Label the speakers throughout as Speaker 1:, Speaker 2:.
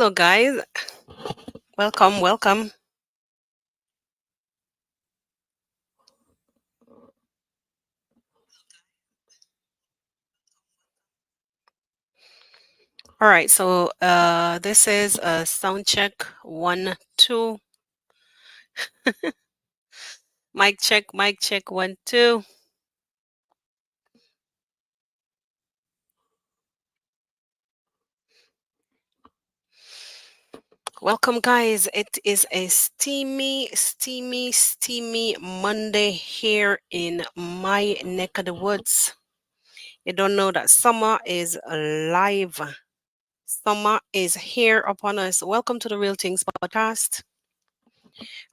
Speaker 1: Hello, guys. Welcome, welcome. All right, so this is a sound check one, two. Mic check one, two. Welcome, guys. It is a steamy Monday here in my neck of the woods. You don't know that summer is alive. Summer is here upon us. Welcome to the Real Things podcast.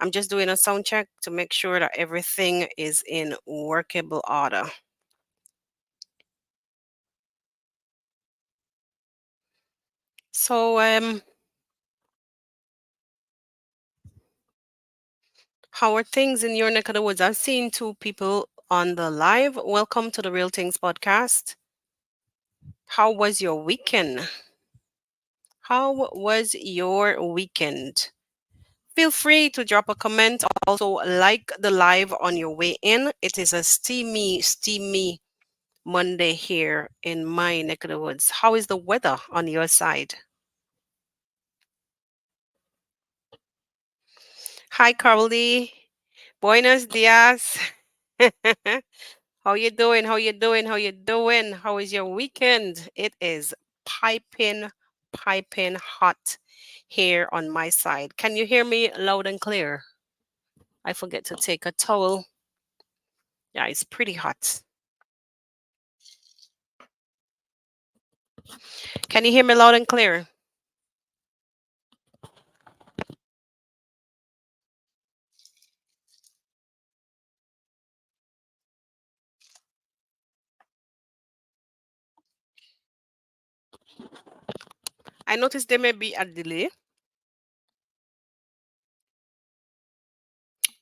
Speaker 1: I'm just doing a sound check to make sure that everything is in workable order. So, how are things in your neck of the woods? I've seen two people on the live. Welcome to the Real Things podcast. How was your weekend? How was your weekend? Feel free to drop a comment. Also, like the live on your way in. It is a steamy Monday here in my neck of the woods. How is the weather on your side? Hi, Carly. Buenos dias. How you doing? How you doing? How you doing? How is your weekend? It is piping hot here on my side. Can you hear me loud and clear? I forget to take a towel. Yeah, it's pretty hot. Can you hear me loud and clear? I noticed there may be a delay.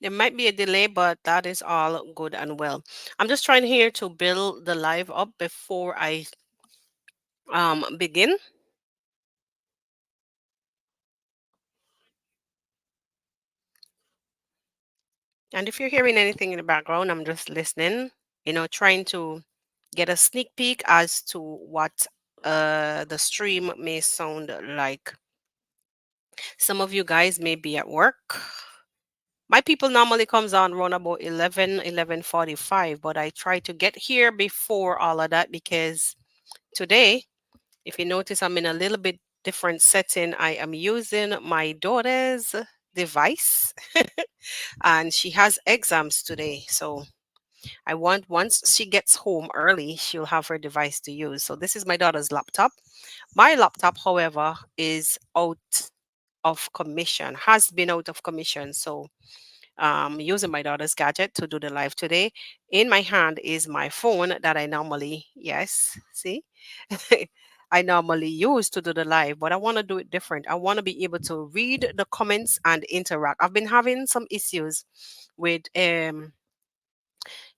Speaker 1: There might be a delay, but that is all good and well. I'm just trying here to build the live up before I begin. And if you're hearing anything in the background, I'm just listening, trying to get a sneak peek as to what the stream may sound like. Some of you guys may be at work. My people normally comes on around about 11:45, but I try to get here before all of that because today, if you notice, I'm in a little bit different setting. I am using my daughter's device and she has exams today. So I want once she gets home early, she'll have her device to use. So this is my daughter's laptop. My laptop, however, is out of commission, has been out of commission. So using my daughter's gadget to do the live today. In my hand is my phone that I normally, yes, see, I normally use to do the live, but I want to do it different. I want to be able to read the comments and interact. I've been having some issues with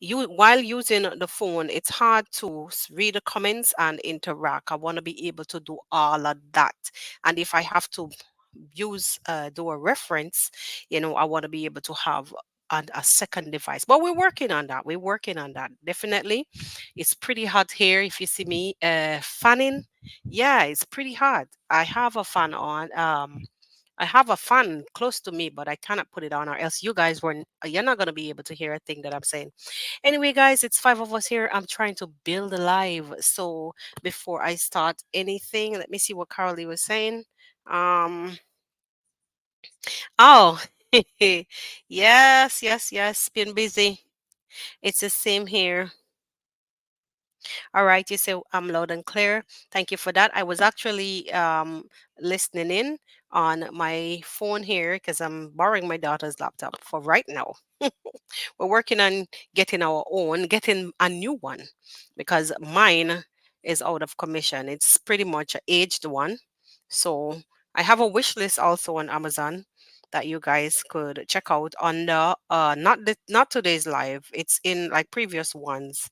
Speaker 1: you while using the phone. It's hard to read the comments and interact. I want to be able to do all of that, and if I have to do a reference, I want to be able to have a second device. But we're working on that. We're working on that, definitely. It's pretty hot here. If you see me fanning, yeah, it's pretty hot. I have a fan on. I have a fan close to me, but I cannot put it on, or else you're not going to be able to hear a thing that I'm saying. Anyway, guys, it's five of us here. I'm trying to build a live. So before I start anything, let me see what Carly was saying. Um, oh, yes. Been busy. It's the same here. All right, you say I'm loud and clear. Thank you for that. I was actually listening in on my phone here because I'm borrowing my daughter's laptop for right now. We're working on getting a new one because mine is out of commission. It's pretty much an aged one. So I have a wish list also on Amazon that you guys could check out on the not today's live. It's in like previous ones.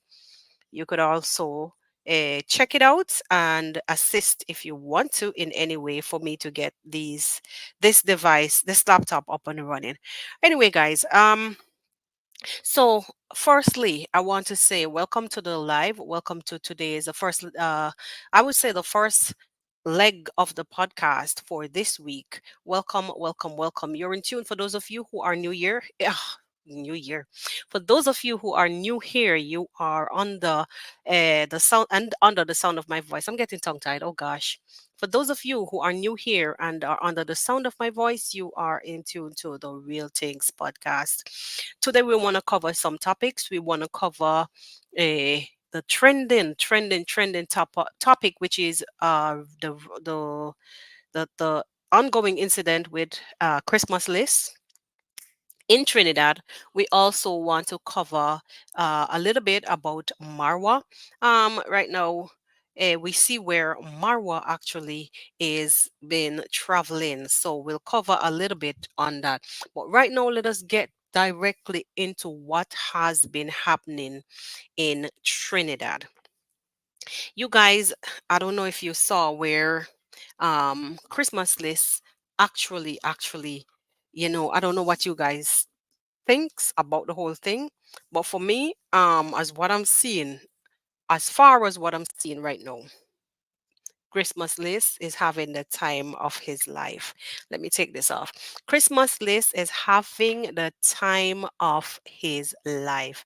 Speaker 1: You could also check it out and assist if you want to in any way for me to get this device, this laptop up and running. Anyway, guys, so, firstly, I want to say welcome to the live. Welcome to today's the first. I would say the first leg of the podcast for this week. Welcome, welcome, welcome. You're in tune. For those of you who are new year, new year. For those of you who are new here, you are on the sound and under the sound of my voice. I'm getting tongue tied. Oh gosh. For those of you who are new here and are under the sound of my voice, you are in tune to the Real Things podcast. Today we want to cover some topics. We want to cover the trending topic, which is the the ongoing incident with Christmas lists in Trinidad. We also want to cover a little bit about Marwa. Right now, we see where Marwa actually is been traveling. So we'll cover a little bit on that. But right now, let us get directly into what has been happening in Trinidad. You guys, I don't know if you saw where Christmas lists actually, I don't know what you guys thinks about the whole thing. But for me, as far as what I'm seeing right now, Christmas List is having the time of his life. Let me take this off. Christmas List is having the time of his life.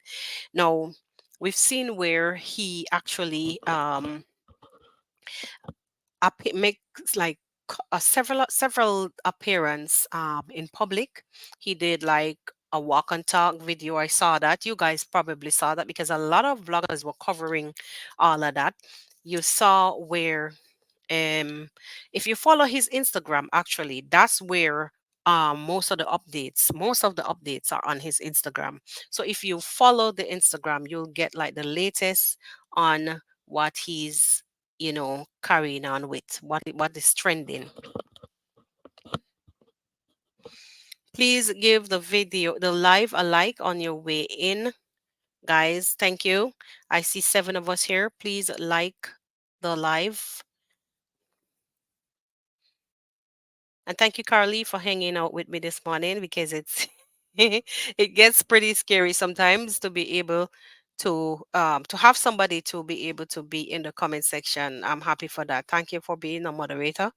Speaker 1: Now, we've seen where he actually makes like several appearance in public. He did like a walk and talk video. I saw that. You guys probably saw that because a lot of vloggers were covering all of that. You saw where if you follow his Instagram, actually, that's where most of the updates are on his Instagram. So if you follow the Instagram, you'll get like the latest on what he's carrying on with, what is trending. Please give the live a like on your way in, guys. Thank you. I see 7 of us here. Please like the live. And thank you, Carly, for hanging out with me this morning because it's it gets pretty scary sometimes to be able to have somebody to be able to be in the comment section. I'm happy for that. Thank you for being a moderator,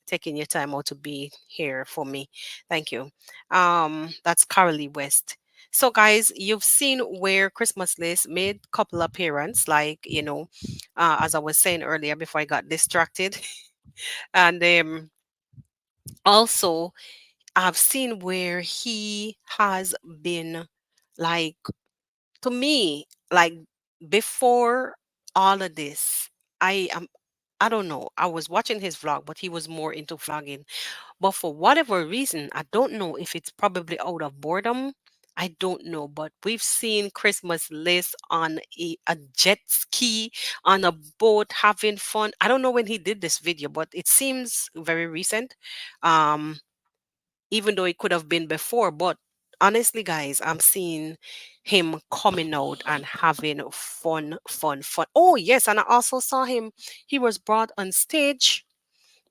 Speaker 1: taking your time out to be here for me. Thank you. That's Carly West. So guys, you've seen where Christmas List made couple appearance, like as I was saying earlier before I got distracted, and also I've seen where he has been like, to me, like before all of this, I don't know. I was watching his vlog, but he was more into vlogging. But for whatever reason, I don't know if it's probably out of boredom. I don't know, but we've seen Christmas List on a jet ski, on a boat, having fun. I don't know when he did this video, but it seems very recent. Um, even though it could have been before. But honestly, guys, I'm seeing him coming out and having fun, fun, fun. Oh, yes. And I also saw him, he was brought on stage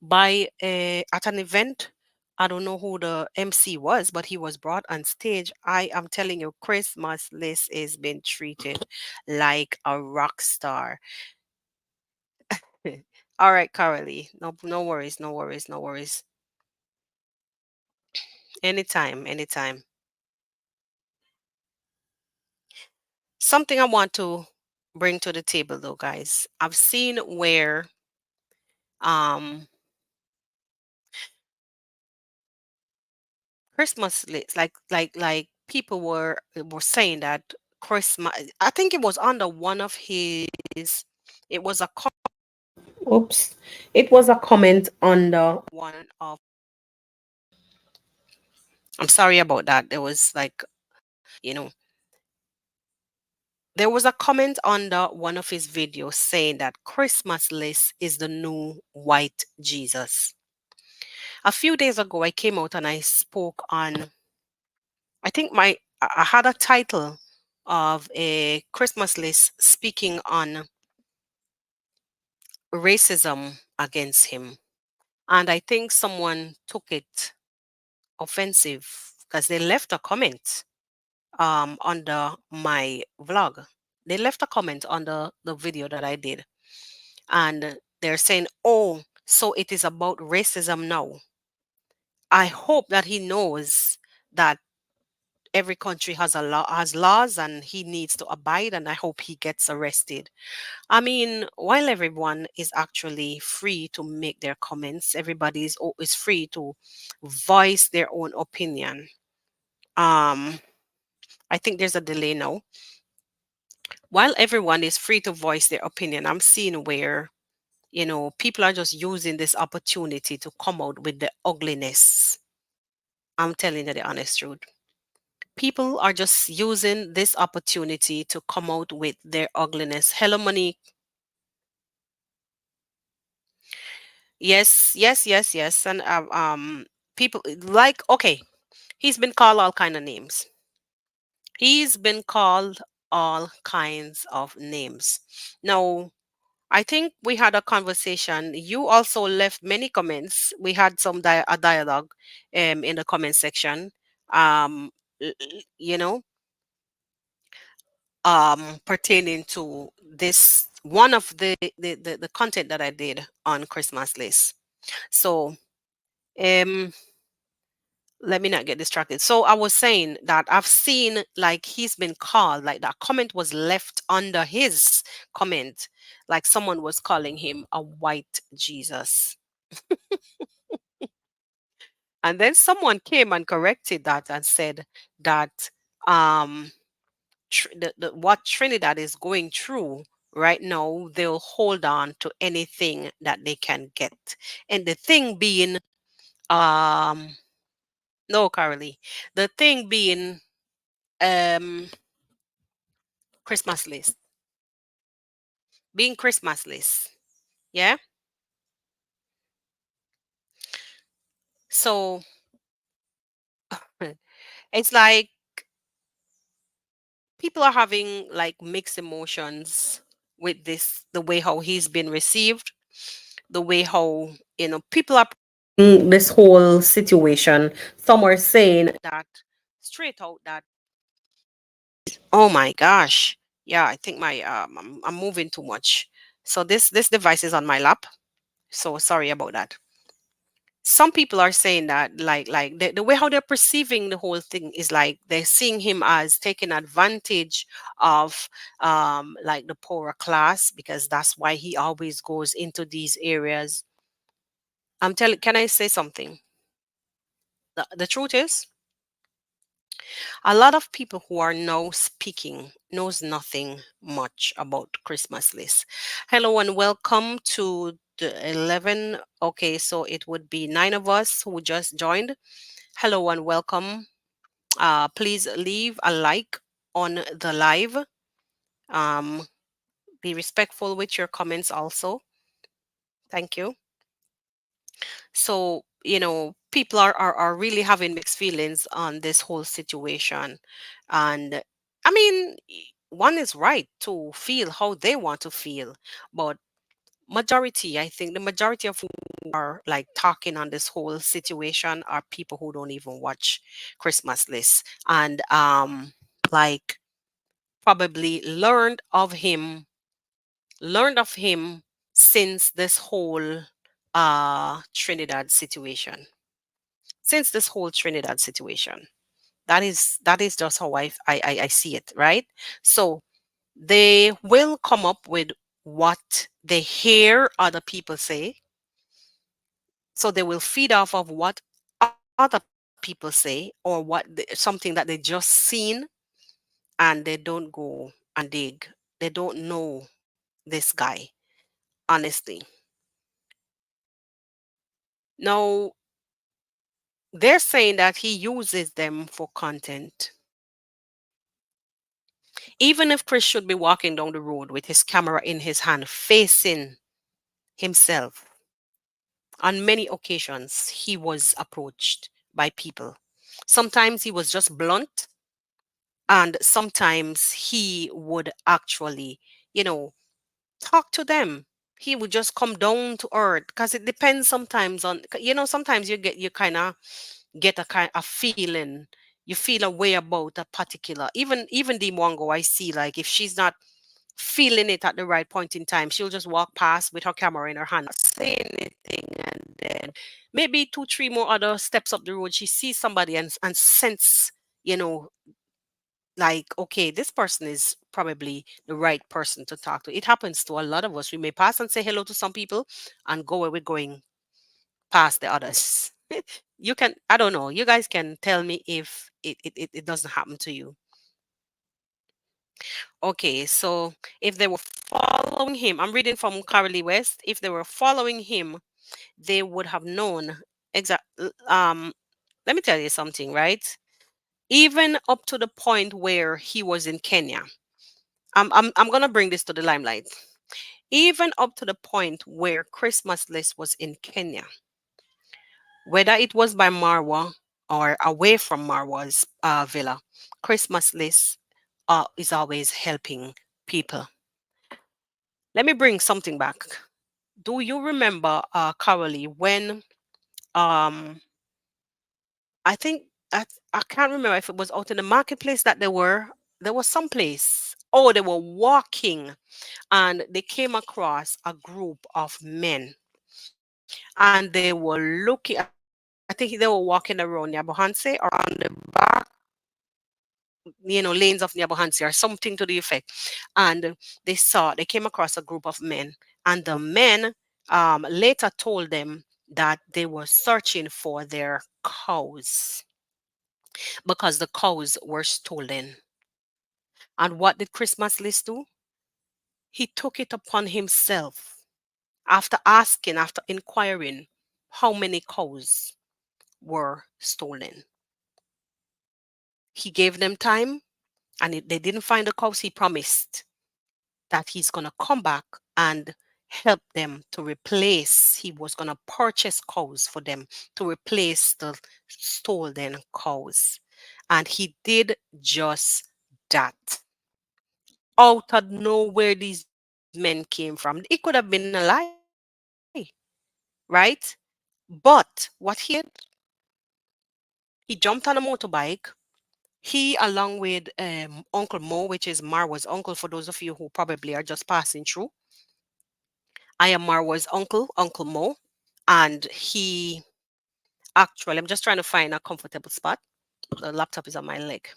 Speaker 1: by at an event. I don't know who the MC was, but he was brought on stage. I am telling you, Christmas List is being treated like a rock star. All right, Carolee. No, no worries, no worries, no worries. Anytime, anytime. Something I want to bring to the table though, guys. I've seen where um Christmas lights, like people were saying that Christmas, I think it was under one of his, it was a oops, it was a comment under one of, I'm sorry about that. There was like, you know, there was a comment under one of his videos saying that Christmas list is the new white Jesus. A few days ago, I came out and I spoke on, I think I had a title of a Christmas list speaking on racism against him. And I think someone took it offensive because they left a comment under my vlog. They left a comment on the video that I did. And they're saying, oh, so it is about racism now. I hope that he knows that every country has a law has laws and he needs to abide, and I hope he gets arrested. I mean, while everyone is actually free to make their comments, everybody is free to voice their own opinion. Um, I think there's a delay now. While everyone is free to voice their opinion, I'm seeing where, people are just using this opportunity to come out with the ugliness. I'm telling you the honest truth. People are just using this opportunity to come out with their ugliness. Hello, Monique. Yes, yes, yes, yes. And people like, okay, he's been called all kind of names. He's been called all kinds of names. Now, I think we had a conversation. You also left many comments. We had a dialogue in the comment section. Um you know, pertaining to this one of the content that I did on Christmas list. So um let me not get distracted. So I was saying that I've seen like he's been called, like that comment was left under his comment, like someone was calling him a white Jesus. And then someone came and corrected that and said that um what Trinidad is going through right now, they'll hold on to anything that they can get. And the thing being, um, no, Carolee, the thing being, um, Christmas list, being Christmas list. Yeah. So it's like people are having like mixed emotions with this, the way how he's been received, the way how, people are in this whole situation. Some are saying that straight out that, oh my gosh, yeah, I think I'm moving too much. So this device is on my lap, so sorry about that. Some people are saying that like the way how they're perceiving the whole thing is like they're seeing him as taking advantage of like the poorer class, because that's why he always goes into these areas. I'm telling, can I say something? The truth is, a lot of people who are now speaking knows nothing much about Christmas lists. Hello and welcome to the 11. Okay, so it would be 9 of us who just joined. Hello and welcome. Please leave a like on the live. Um, be respectful with your comments also. Thank you. So, people are really having mixed feelings on this whole situation. And I mean, one is right to feel how they want to feel. But majority, I think the majority of who are like talking on this whole situation are people who don't even watch Christmas lists. And like probably learned of him since this whole Trinidad situation. Since this whole Trinidad situation. That is just how I see it, right? So they will come up with what they hear other people say. So they will feed off of what other people say, or something that they just seen, and they don't go and dig. They don't know this guy, honestly. Now, they're saying that he uses them for content. Even if Chris should be walking down the road with his camera in his hand, facing himself, on many occasions he was approached by people. Sometimes he was just blunt, and sometimes he would actually, you know, talk to them. he would just come down to earth, because it depends sometimes on, sometimes you kind of get a kind of feeling, you feel a way about a particular, even the Mwango, I see, like, if she's not feeling it at the right point in time, she'll just walk past with her camera in her hand, not say anything, and then maybe two, three more other steps up the road, she sees somebody and sense, you know, like, okay, this person is probably the right person to talk to. It happens to a lot of us. We may pass and say hello to some people and go where we're going past the others. You can, I don't know, you guys can tell me if it doesn't happen to you. Okay, so if they were following him, I'm reading from Carolee West. If they were following him, they would have known exact. Let me tell you something, right? Even up to the point where he was in Kenya. I'm gonna bring this to the limelight. Even up to the point where Christmas List was in Kenya, whether it was by Marwa or away from Marwa's villa, Christmas List is always helping people. Let me bring something back. Do you remember, Carolee, when um I think I can't remember if it was out in the marketplace that there was some place. Oh, they were walking and they came across a group of men, and they were looking. I think they were walking around Nyabohanse or on the back, lanes of Nyabohanse or something to the effect. And they came across a group of men, and the men later told them that they were searching for their cows because the cows were stolen. And what did Christmas List do? He took it upon himself, after asking, after inquiring how many cows were stolen. He gave them time, and they didn't find the cows. He promised that he's going to come back and help them to replace, he was going to purchase cows for them to replace the stolen cows. And he did just that. Out of nowhere, these men came from. It could have been a lie, right? But what he did, he jumped on a motorbike. He, along with Uncle Mo, which is Marwa's uncle, for those of you who probably are just passing through, I am Marwa's uncle, Uncle Mo. And he actually, I'm just trying to find a comfortable spot. The laptop is on my leg.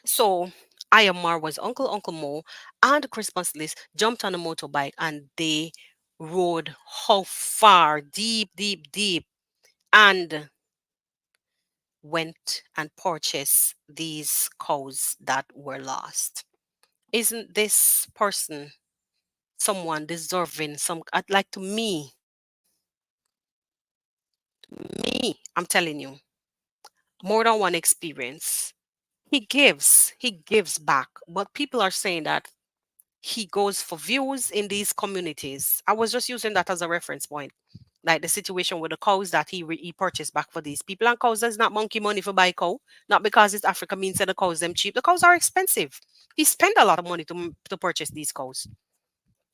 Speaker 1: So I am Marwa's uncle, Uncle Mo, and Christmas List jumped on a motorbike and they rode how far, deep, deep, deep, and went and purchased these cows that were lost. Isn't this person someone deserving some, like, to me, I'm telling you, more than one experience. He gives back. But people are saying that he goes for views in these communities. I was just using that as a reference point. Like the situation with the cows that he purchased back for these people. And cows is not monkey money for buy cow. Not because it's Africa means that the cows them cheap. The cows are expensive. He spent a lot of money to purchase these cows.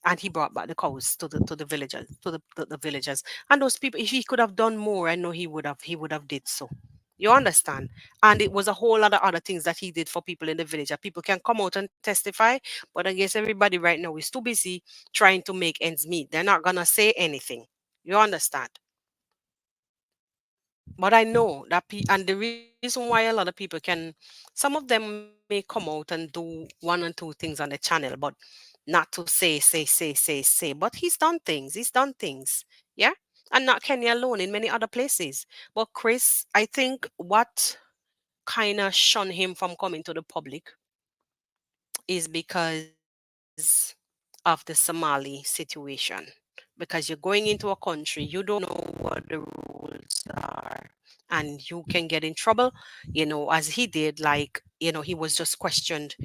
Speaker 1: And he brought back the cows to the villagers, to the villagers. And those people, if he could have done more, I know he would have did so. You understand? And it was a whole lot of other things that he did for people in the village that people can come out and testify. But I guess everybody right now is too busy trying to make ends meet. They're not gonna say anything. You understand? But I know that, and the reason why a lot of people can, some of them may come out and do one and two things on the channel, but not to say. But he's done things. He's done things. Yeah. And not Kenya alone, in many other places. But Chris, I think what kind of shun him from coming to the public is because of the Somali situation. Because you're going into a country, you don't know what the rules are, and you can get in trouble, as he did. Like, he was just questioned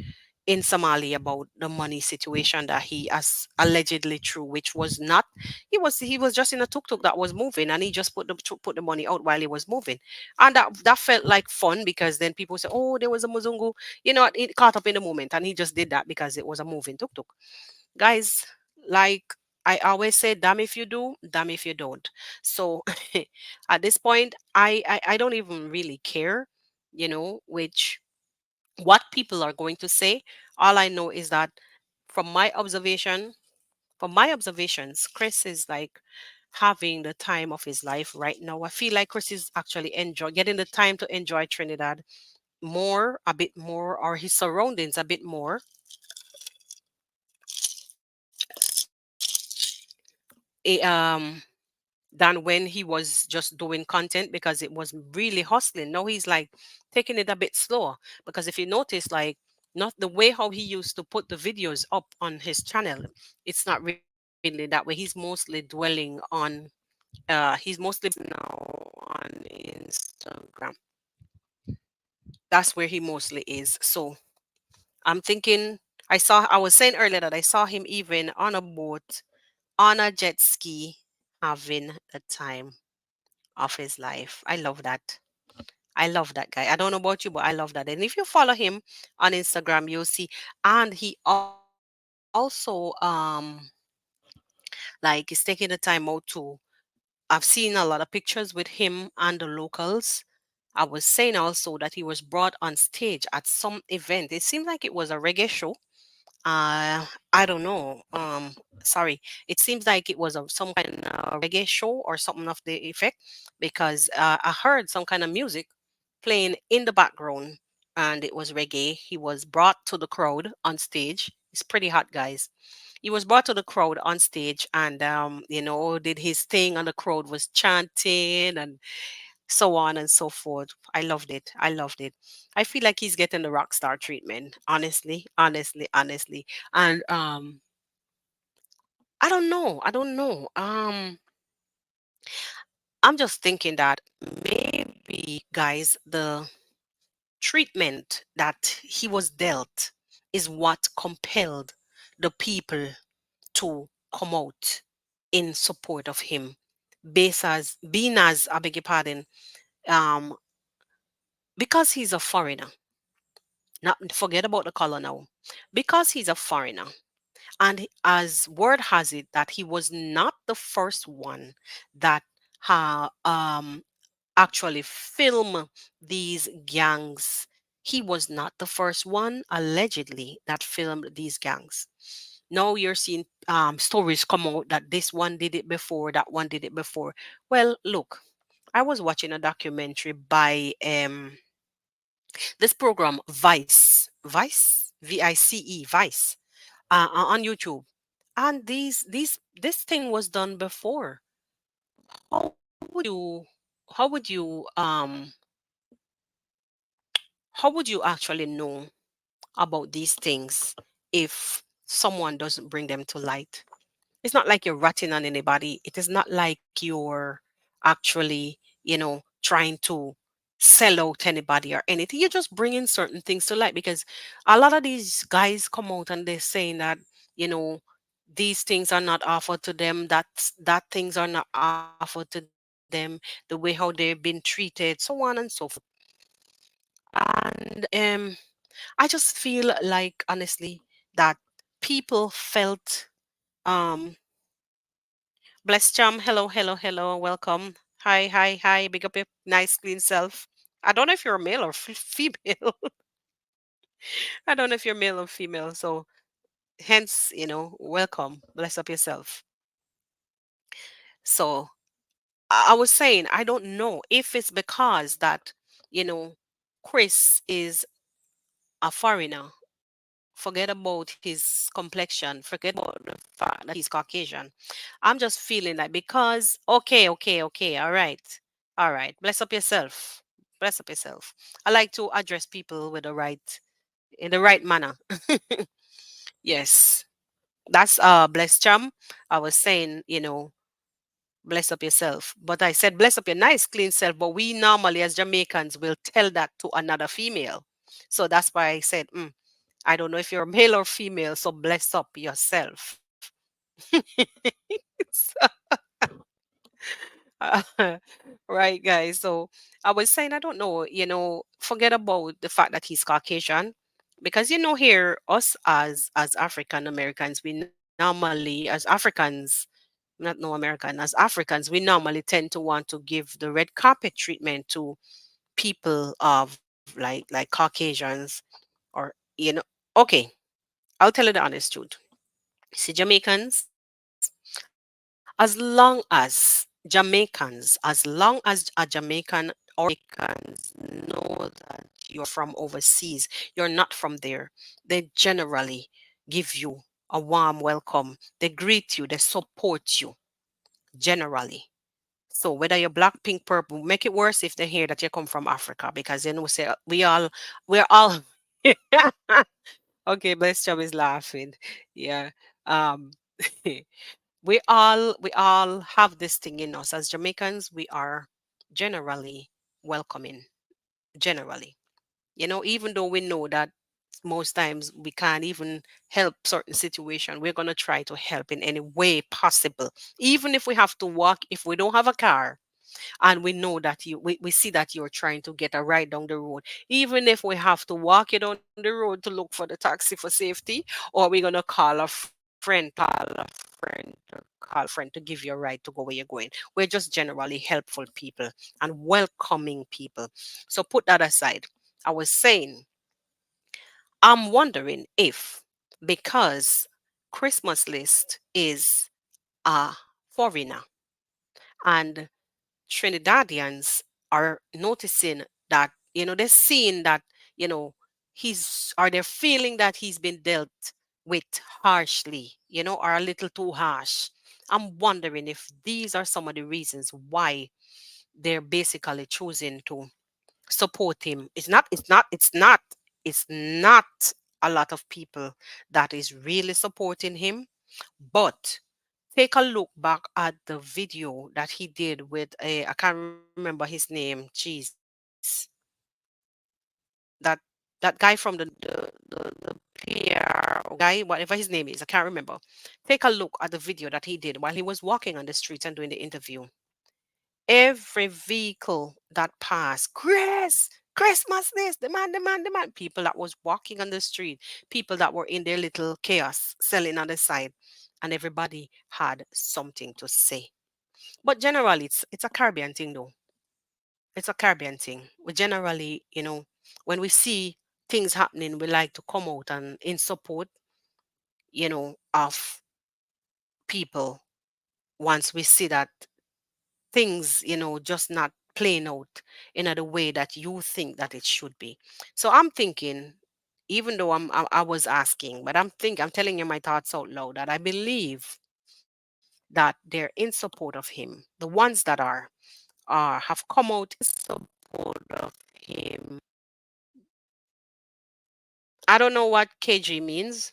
Speaker 1: in Somalia about the money situation that he has allegedly true, which was not. He was just in a tuk-tuk that was moving, and he just put the money out while he was moving, and that felt like fun, because then people say, "Oh, there was a Muzungu," it caught up in the moment, and he just did that because it was a moving tuk-tuk, guys. Like. I always say, damn if you do, damn if you don't. So at this point, I don't even really care, which what people are going to say. All I know is that from my observation, from my observations, Chris is like having the time of his life right now. I feel like Chris is actually enjoy getting the time to enjoy Trinidad more, a bit more, or his surroundings a bit more. Than when he was just doing content because it was really hustling. Now he's like taking it a bit slower because if you notice, like not the way how he used to put the videos up on his channel, it's not really that way. He's mostly dwelling on he's mostly now on Instagram. That's where he mostly is. So I'm thinking I was saying earlier that I saw him even on a boat, on a jet ski, having the time of his life. I love that. I love that guy. I don't know about you, but I love that. And if you follow him on Instagram, you'll see. And he also like is taking the time out to I've seen a lot of pictures with him and the locals. I was saying also that he was brought on stage at some event. It seemed like it was a reggae show. I don't know. Sorry. It seems like it was some kind of reggae show or something of the effect because I heard some kind of music playing in the background and it was reggae. He was brought to the crowd on stage. It's pretty hot, guys. He was brought to the crowd on stage and did his thing and the crowd was chanting and so on and so forth. I loved it. I loved it. I feel like he's getting the rock star treatment, honestly, honestly, honestly. And I don't know. I don't know. I'm just thinking that maybe, guys, the treatment that he was dealt is what compelled the people to come out in support of him. Based as being as I beg your pardon, um, because he's a foreigner. Not forget about the color now. Because he's a foreigner. And as word has it that he was not the first one that actually film these gangs. He was not the first one, allegedly, that filmed these gangs. Now you're seeing stories come out that this one did it before, that one did it before. Well, look, I was watching a documentary by this program Vice, Vice, Vice, on YouTube, and this thing was done before. How would you how would you um how would you actually know about these things if someone doesn't bring them to light? It's not like you're ratting on anybody. It is not like you're actually, trying to sell out anybody or anything. You're just bringing certain things to light because a lot of these guys come out and they're saying that, you know, these things are not offered to them, that things are not offered to them, the way how they've been treated, so on and so forth. And I just feel like honestly that people felt um bless Chum. Hello, hello, hello. Welcome. Hi, hi, hi. Big up your nice clean self. I don't know if you're a male or female. I don't know if you're male or female. So hence, welcome. Bless up yourself. So I was saying I don't know if it's because that, you know, Chris is a foreigner. Forget about his complexion, forget about the fact that he's Caucasian. I'm just feeling like because okay, okay, okay, all right. All right. Bless up yourself. Bless up yourself. I like to address people with the right in the right manner. Yes. That's bless chum. I was saying, bless up yourself. But I said bless up your nice clean self, but we normally as Jamaicans will tell that to another female. So that's why I said, I don't know if you're male or female, so bless up yourself. Uh, right, guys. So I was saying, I don't know, forget about the fact that he's Caucasian, because here us as African Americans, we know normally, as Africans, not no American, as Africans, we normally tend to want to give the red carpet treatment to people of like Caucasians or okay, I'll tell you the honest truth. See, Jamaicans, as long as a Jamaican or Jamaicans know that you're from overseas, you're not from there, they generally give you a warm welcome. They greet you, they support you generally. So whether you're black, pink, purple, make it worse if they hear that you come from Africa because then we say we're all okay, bless Chum is laughing. Yeah. Um we all have this thing in us. As Jamaicans, we are generally welcoming. Generally. Even though we know that most times we can't even help certain situation, we're gonna try to help in any way possible. Even if we have to walk, if we don't have a car, and we know that we see that you're trying to get a ride down the road, even if we have to walk you down the road to look for the taxi for safety, or we're going to call a friend to give you a ride to go where you're going. We're just generally helpful people and welcoming people. So put that aside. I was saying, I'm wondering if, because Christmas list is a foreigner, and Trinidadians are noticing that, they're seeing that, you know, they're feeling that he's been dealt with harshly, or a little too harsh. I'm wondering if these are some of the reasons why they're basically choosing to support him. It's not a lot of people that is really supporting him, but take a look back at the video that he did with I can't remember his name. Jeez. That that guy from the PR guy, whatever his name is, I can't remember. Take a look at the video that he did while he was walking on the streets and doing the interview. Every vehicle that passed, Christmas this, demand, people that was walking on the street, people that were in their little chaos selling on the side, and everybody had something to say. But generally, it's a Caribbean thing, though. It's a Caribbean thing. We generally, when we see things happening, we like to come out and in support, of people once we see that things, just not playing out in the way that you think that it should be. So I'm thinking, even though I was asking, but I'm telling you my thoughts out loud, that I believe that they're in support of him. The ones that are have come out in support of him. I don't know what KG means.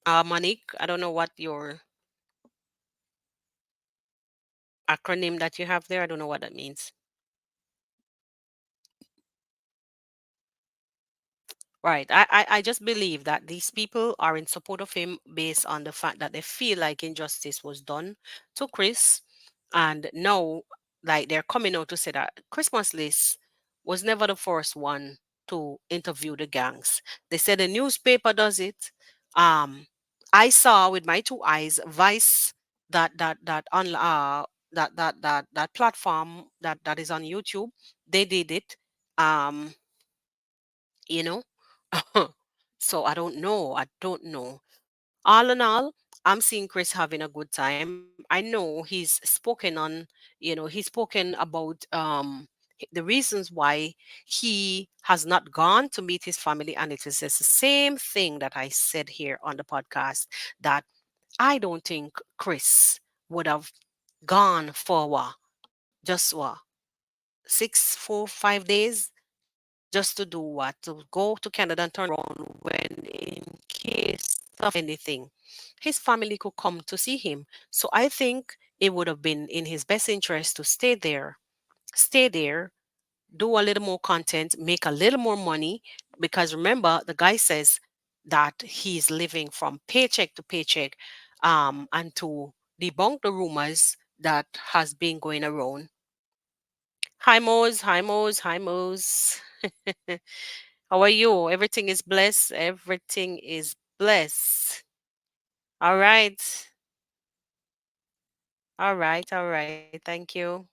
Speaker 1: Monique, I don't know what your acronym that you have there. I don't know what that means. Right. I just believe that these people are in support of him based on the fact that they feel like injustice was done to Chris. And now, like, they're coming out to say that Christmas List was never the first one to interview the gangs. They said the newspaper does it. Um, I saw with my two eyes Vice, that on that platform that is on YouTube. They did it. Um, you know so I don't know. All in all, I'm seeing Chris having a good time. I know he's spoken on, he's spoken about the reasons why he has not gone to meet his family, and it is the same thing that I said here on the podcast, that I don't think Chris would have gone for just 6, 4, 5 days just to do what? To go to Canada and turn around when, in case of anything, his family could come to see him. So I think it would have been in his best interest to stay there, do a little more content, make a little more money. Because remember, the guy says that he's living from paycheck to paycheck, and to debunk the rumors that has been going around. Hi Mose, hi Mose, hi Mose. How are you? Everything is blessed. Everything is blessed. All right. All right. Thank you.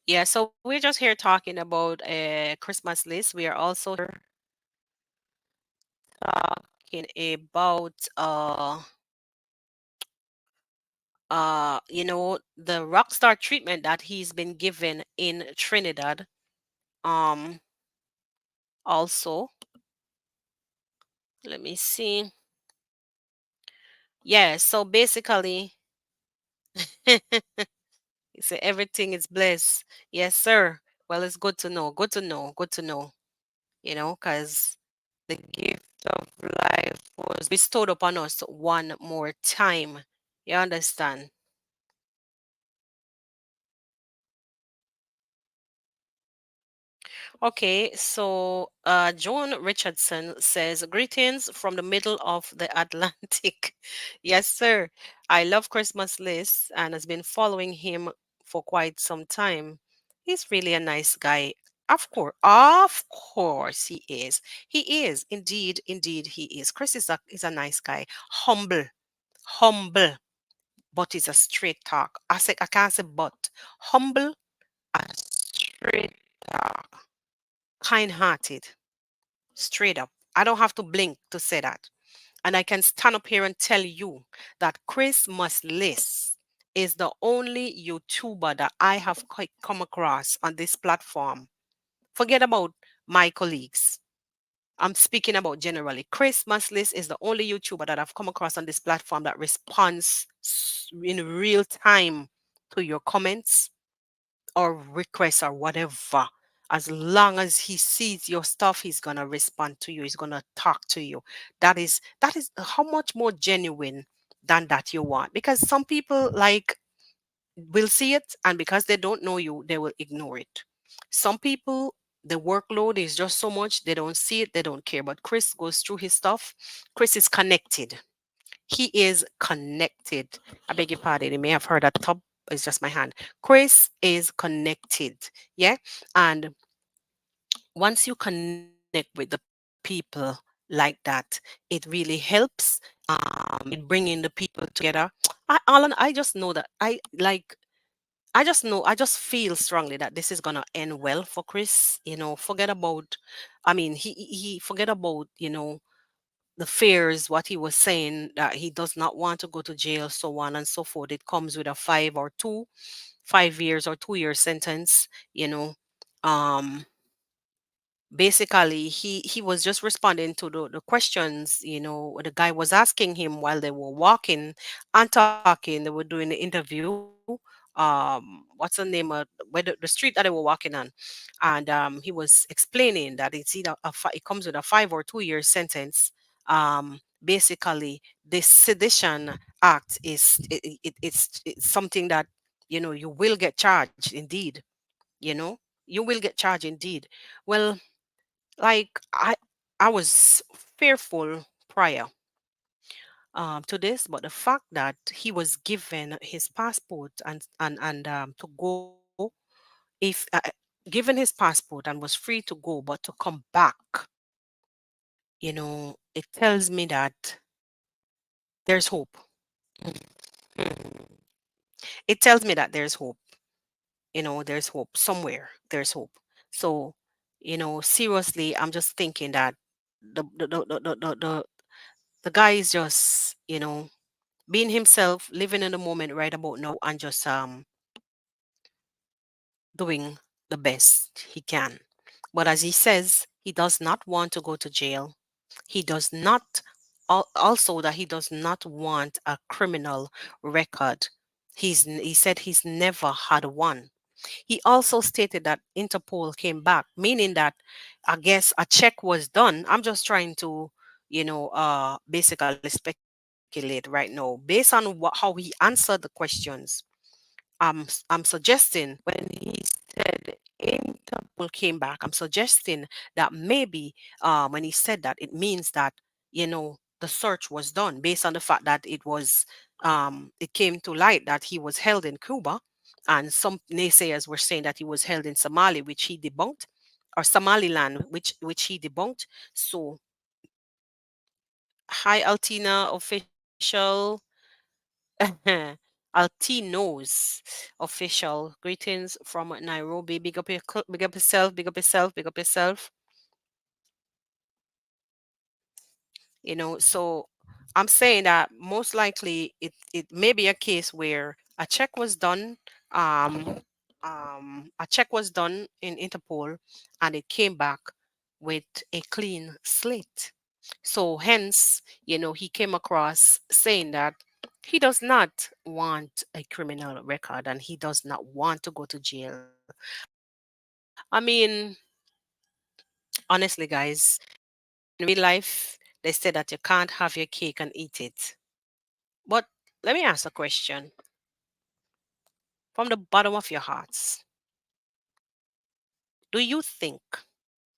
Speaker 1: Yeah, so we're just here talking about a Christmas list. We are also talking about the rock star treatment that he's been given in Trinidad. Um Also, let me see. Yeah, so basically he said everything is bliss. Yes, sir. Well, it's good to know. Good to know. Good to know. Because the gift of life was bestowed upon us one more time. You understand? Okay, so Joan Richardson says, greetings from the middle of the Atlantic. Yes, sir. I love Christmas lists and has been following him for quite some time. He's really a nice guy. Of course he is. He is. Indeed, indeed he is. Chris is a nice guy. Humble, but he's a straight talk. I can't say but. Humble and straight talk. Kind-hearted, straight up. I don't have to blink to say that. And I can stand up here and tell you that Christmas List is the only YouTuber that I have come across on this platform. Forget about my colleagues. I'm speaking about generally. Christmas List is the only YouTuber that I've come across on this platform that responds in real time to your comments or requests or whatever. As long as he sees your stuff, he's gonna respond to you. He's gonna talk to you. That is how much more genuine than that you want. Because some people like will see it, and because they don't know you, they will ignore it. Some people, the workload is just so much, they don't see it, they don't care. But Chris goes through his stuff. Chris is connected. He is connected. I beg your pardon. You may have heard that top is just my hand. Chris is connected. Yeah. And once you connect with the people like that, it really helps in bringing the people together. Alan, I just know that I just feel strongly that this is gonna end well for Chris. Forget about, I mean, he forget about, the fears, what he was saying, that he does not want to go to jail, so on and so forth. It comes with a 5 years or 2 year sentence, you know. Um, Basically he was just responding to the questions, the guy was asking him while they were walking and talking. They were doing the interview. What's the name of where the street that they were walking on, and he was explaining that it's either it comes with a 5 or 2 year sentence. Basically, this sedition act it's something that you will get charged indeed. you know you will get charged indeed. Well, like I was fearful prior to this, but the fact that he was given his passport and to go, if given his passport and was free to go, but to come back, it tells me that there's hope. Mhm. It tells me that there's hope. There's hope somewhere. There's hope. So, seriously, I'm just thinking that the guy is just, being himself, living in the moment right about now, and just doing the best he can. But as he says, he does not want to go to jail. He does not, also that he does not want a criminal record. He said he's never had one. He also stated that Interpol came back, meaning that I guess a check was done. I'm just trying to, basically speculate right now based on how he answered the questions. I'm suggesting when he said Interpol came back, I'm suggesting that maybe when he said that, it means that the search was done based on the fact that it came to light that he was held in Cuba, and some naysayers were saying that he was held in Somalia, which he debunked. or Somaliland, which he debunked. So, hi Altina official, Altinos official. Greetings from Nairobi. Big up yourself. Big up yourself. Big up yourself. So I'm saying that most likely it may be a case where um a check was done in Interpol, and it came back with a clean slate. So hence, he came across saying that he does not want a criminal record and he does not want to go to jail. I mean, honestly, guys, in real life, they say that you can't have your cake and eat it. But let me ask a question from the bottom of your hearts. Do you think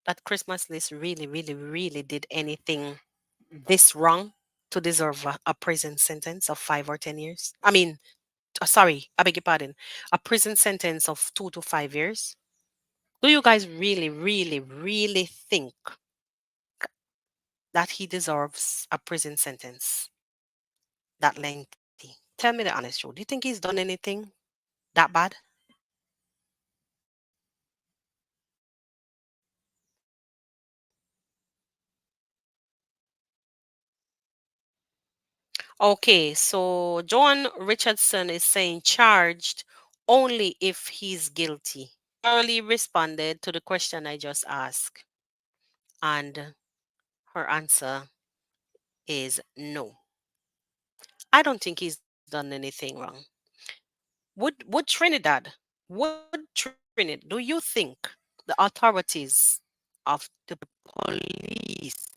Speaker 1: that Christmas list really, really, really did anything this wrong to deserve a prison sentence of 5 or 10 years? I mean, sorry, I beg your pardon, a prison sentence of 2 to 5 years. Do you guys really, really, really think that he deserves a prison sentence that lengthy? Tell me the honest truth. Do you think he's done anything that bad? Okay, so John Richardson is saying charged only if he's guilty. Early responded to the question I just asked, and her answer is no. I don't think he's done anything wrong. Would Trinidad, would Trinidad, do you think the authorities of the police,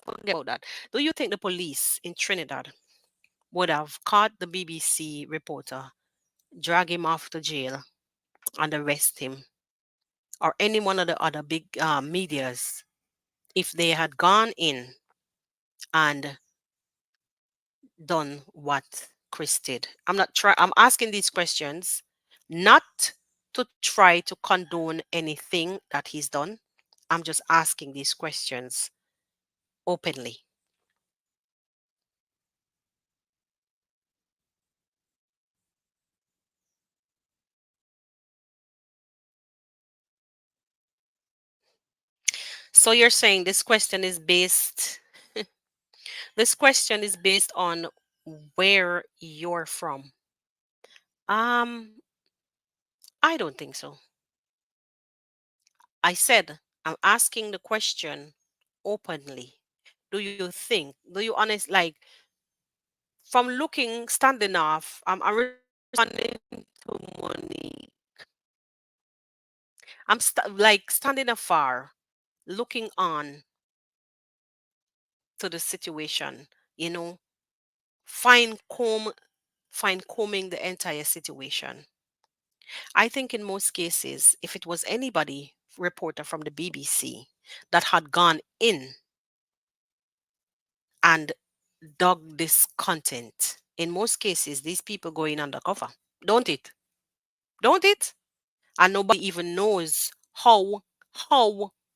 Speaker 1: forget about that, do you think the police in Trinidad would have caught the BBC reporter, drag him off to jail, and arrest him, or any one of the other big medias, if they had gone in and done what Chris did? I'm asking these questions not to try to condone anything that he's done. I'm just asking these questions openly. So you're saying this question is based on where you're from. Um, I don't think so. I said I'm asking the question openly. Do you honest, like, from looking, standing off, I'm responding to money. Like standing afar, looking on to the situation, you know, fine comb, fine combing the entire situation. I think in most cases, if it was anybody, reporter from the BBC, that had gone in and dug this content, in most cases, these people go in undercover, don't it? Don't it? And nobody even knows how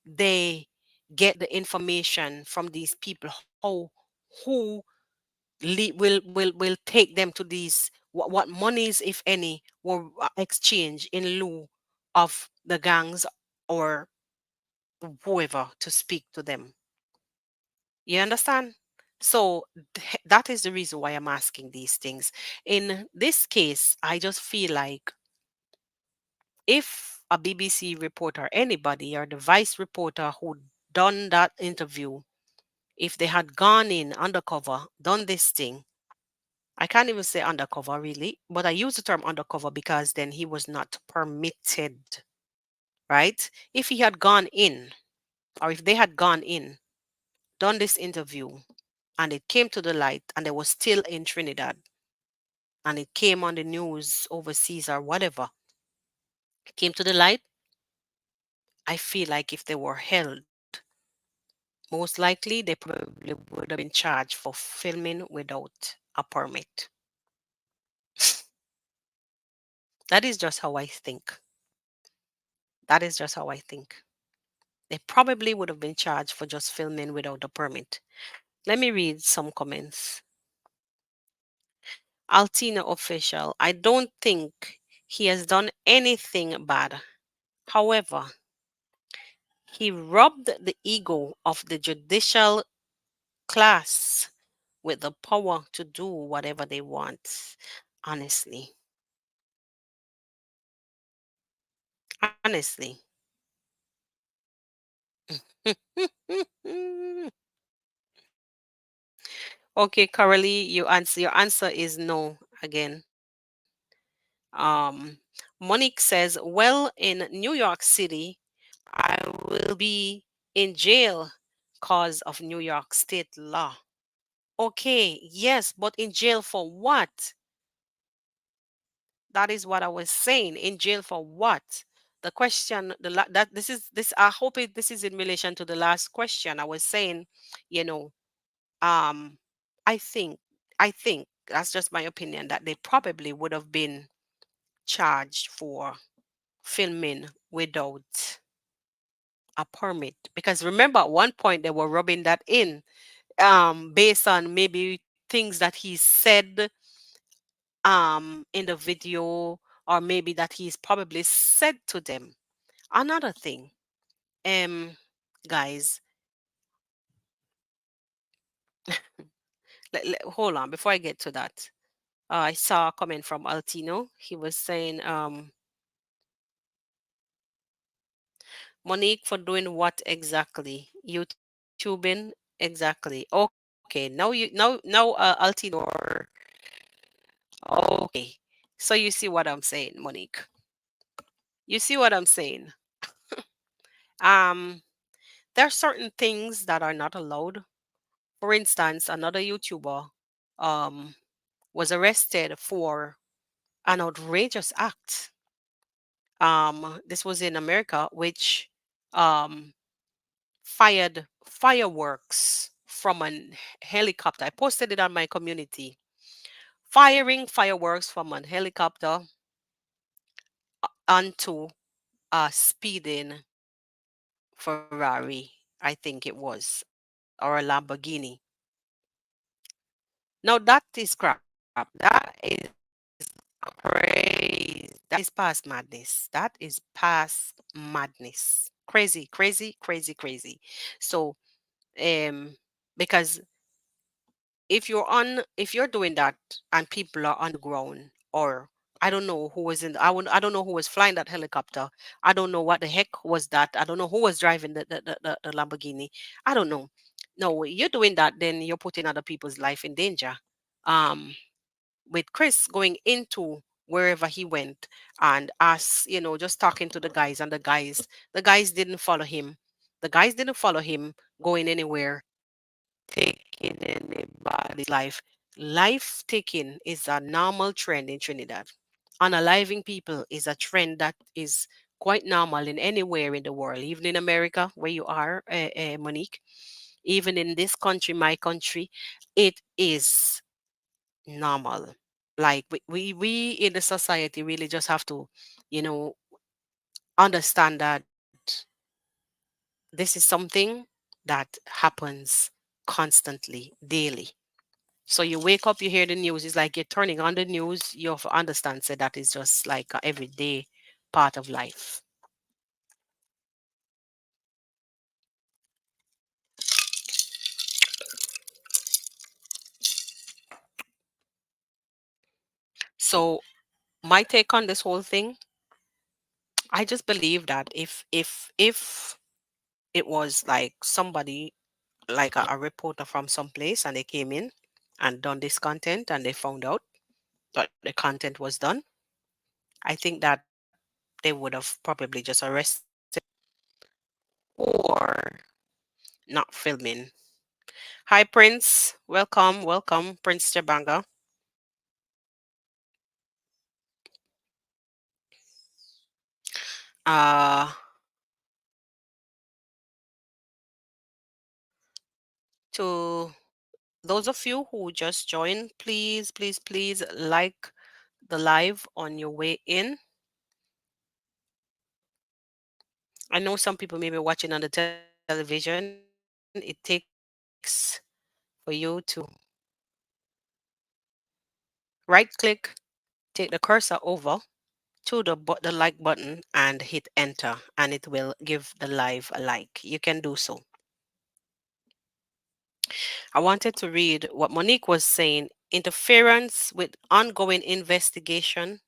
Speaker 1: they get the information from these people, how who will take them to these, what monies, if any, were exchanged in lieu of the gangs or whoever to speak to them. You understand? So that is the reason why I'm asking these things. In this case, I just feel like if a BBC reporter, anybody, or the vice reporter who done that interview, if they had gone in undercover, done this thing, I can't even say undercover really, but I use the term undercover because then he was not permitted, right? If he had gone in, or if they had gone in, done this interview, and it came to the light, and they were still in Trinidad, and it came on the news overseas or whatever, it came to the light, I feel like if they were held, most likely they probably would have been charged for filming without a permit. That is just how I think. That is just how I think. They probably would have been charged for just filming without a permit. Let me read some comments. Altina official, I don't think he has done anything bad. However, he robbed the ego of the judicial class with the power to do whatever they want. Honestly. Honestly. Okay, Coralie, your answer is no again. Monique says, well, in New York City, I will be in jail because of New York state law. Okay, yes, but in jail for what? That is what I was saying. In jail for what? The question, that this is this. I hope this is in relation to the last question. I was saying, you know, um, I think, I think that's just my opinion that they probably would have been charged for filming without a permit, because remember at one point they were rubbing that in, based on maybe things that he said in the video, or maybe that he's probably said to them. Another thing, um guys, hold on before I get to that. I saw a comment from Altino. He was saying, Monique, for doing what exactly? YouTubing? Exactly. Okay, now Altino, okay. So you see what I'm saying, Monique. You see what I'm saying? Um, there are certain things that are not allowed. For instance, another YouTuber um was arrested for an outrageous act. This was in America, which um fired fireworks from an helicopter. I posted it on my community. Firing fireworks from an helicopter onto a speeding Ferrari, I think it was, or a Lamborghini. Now that is crap. That is crazy. That is past madness. That is past madness. Crazy, crazy, crazy, crazy. So, um, because if you're doing that and people are on the ground, or I don't know who was I don't know who was flying that helicopter. I don't know what the heck was that. I don't know who was driving the Lamborghini. I don't know. No, you're doing that, then you're putting other people's life in danger. Um, with Chris going into wherever he went, and us, just talking to the guys, and the guys didn't follow him. The guys didn't follow him going anywhere, taking anybody's life. Life taking is a normal trend in Trinidad. Unaliving people is a trend that is quite normal in anywhere in the world, even in America, where you are, Monique. Even in this country, my country, it is normal. Like we in the society really just have to, you know, understand that this is something that happens constantly, daily. So you wake up, you hear the news. It's like you're turning on the news. You have to understand, so that is just like a everyday part of life. So my take on this whole thing, I just believe that if it was like somebody, like a reporter from some place, and they came in and done this content, and they found out that the content was done, I think that they would have probably just arrested or not filming. Hi, Prince. Welcome, welcome, Prince Jabanga. Uh, to those of you who just joined, please, please, please like the live on your way in. I know some people may be watching on the television. It takes for you to right click, take the cursor over to the like button and hit enter, and it will give the live a like. You can do so. I wanted to read what Monique was saying. Interference with ongoing investigation.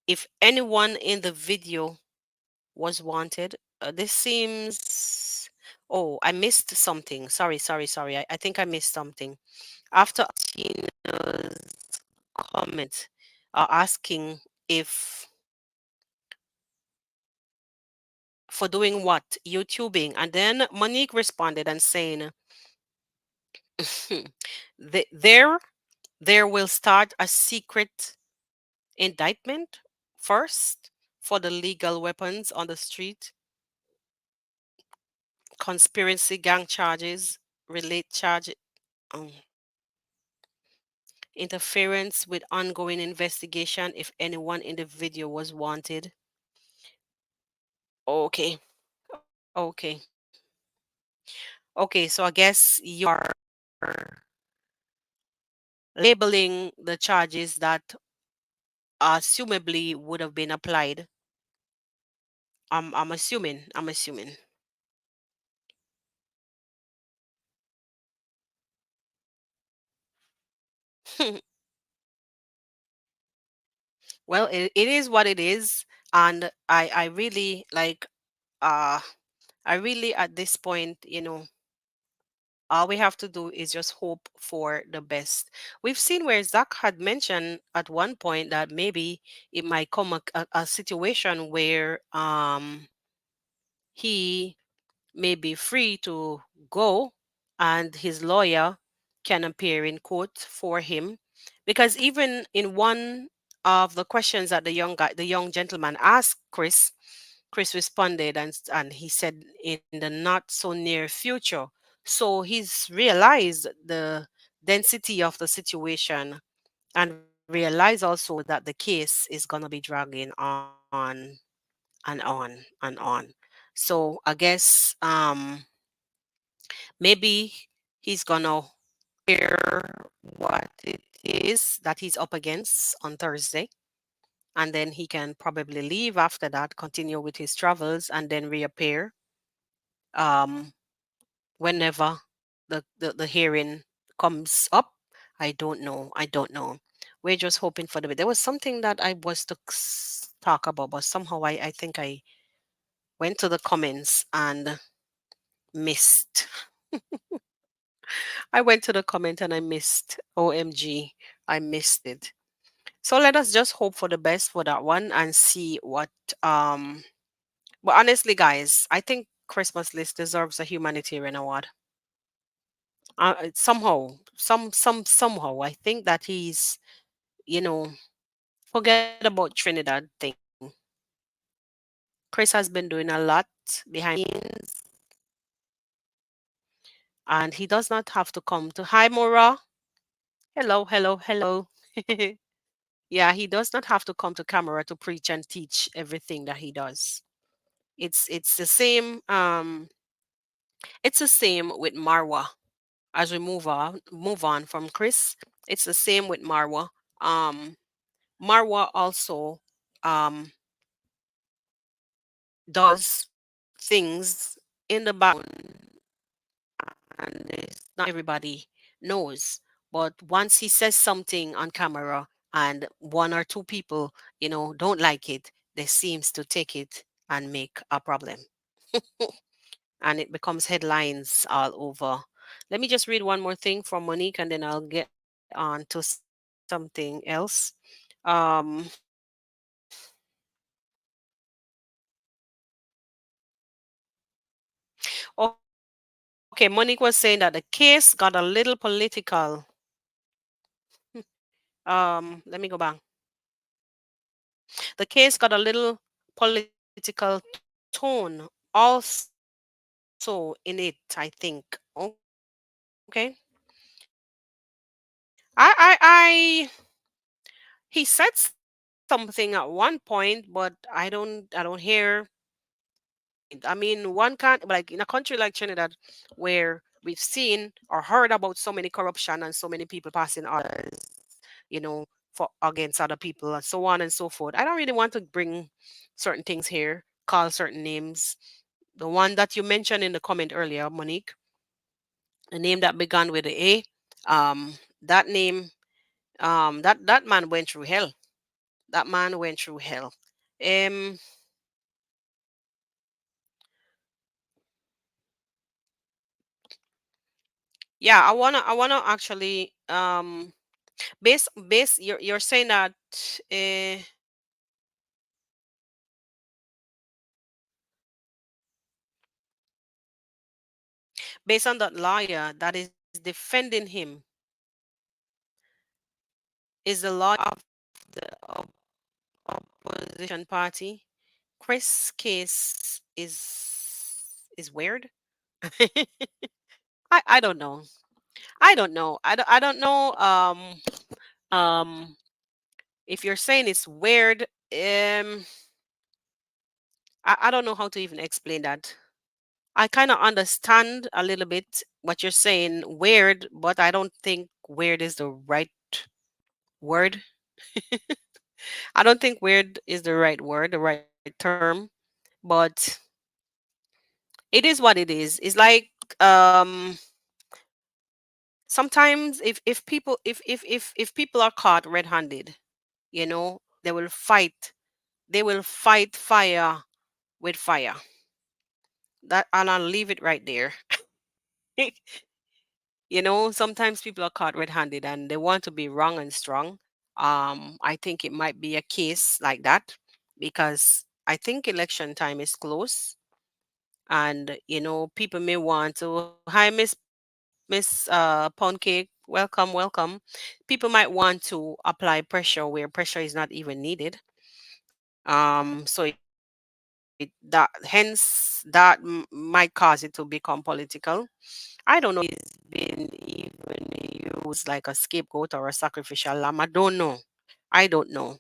Speaker 1: If anyone in the video was wanted, this seems. Oh, I missed something. Sorry. I think I missed something. After Tina's comment, asking if for doing what? YouTubing. And then Monique responded and saying, there will start a secret indictment first for the legal weapons on the street, conspiracy gang charges, relate charge, um, interference with ongoing investigation if anyone in the video was wanted. Okay. Okay. Okay, so I guess you are labeling the charges that assumably would have been applied. I'm assuming. I'm assuming. Well, it is what it is, and I really like uh I really at this point, all we have to do is just hope for the best. We've seen where Zach had mentioned at one point that maybe it might come a situation where he may be free to go and his lawyer can appear in court for him, because even in one of the questions that the young gentleman asked Chris responded, and he said in the not so near future. So he's realized the density of the situation and realize also that the case is going to be dragging on and on and on. So I guess maybe he's gonna hear what it is that he's up against on Thursday, and then he can probably leave after that, continue with his travels, and then reappear um, whenever the hearing comes up. I don't know. I don't know. We're just hoping for the best. There was something that I was to talk about, but somehow I think I went to the comments and missed. I went to the comment and I missed. OMG, I missed it. So let us just hope for the best for that one and see what um but honestly guys, I think Christmas List deserves a humanitarian award. Somehow, somehow I think that he's, you know, forget about Trinidad thing. Chris has been doing a lot behind the scenes, and he does not have to come to hi Mora. Hello. Yeah, he does not have to come to camera to preach and teach everything that he does. It's the same it's the same with Marwa. As we move on from Chris, it's the same with Marwa. Um Marwa also um does things in the background, and not everybody knows. But once he says something on camera and one or two people, don't like it, they seems to take it and make a problem. And it becomes headlines all over. Let me just read one more thing from Monique and then I'll get on to something else. Um, okay, Monique was saying that the case got a little political. Let me go back. The case got a little political tone also in it, I think. Okay. I he said something something at one point, but I don't hear point. I mean, one can't like in a country like Trinidad, where we've seen or heard about so many corruption and so many people passing orders, for against other people and so on and so forth. I don't really want to bring certain things here, call certain names. The one that you mentioned in the comment earlier, Monique, the name that began with the A, that name, that man went through hell. That man went through hell. Um, yeah, I wanna actually base you're saying that uh, based on that lawyer that is defending him is the lawyer of the opposition party. Chris' case is weird. I don't know. I don't know. I don't know. If you're saying it's weird, I don't know how to even explain that. I kind of understand a little bit what you're saying, weird, but I don't think weird is the right word. I don't think weird is the right word, the right term, but it is what it is. It's like um sometimes if people are caught red-handed, they will fight fire with fire. That and I'll leave it right there. Sometimes people are caught red-handed and they want to be wrong and strong. I think it might be a case like that because I think election time is close, and people may want to. Hi, Miss Pound Cake, welcome. People might want to apply pressure where pressure is not even needed. So hence that might cause it to become political. I don't know if it's been even used like a scapegoat or a sacrificial lamb. I don't know. I don't know.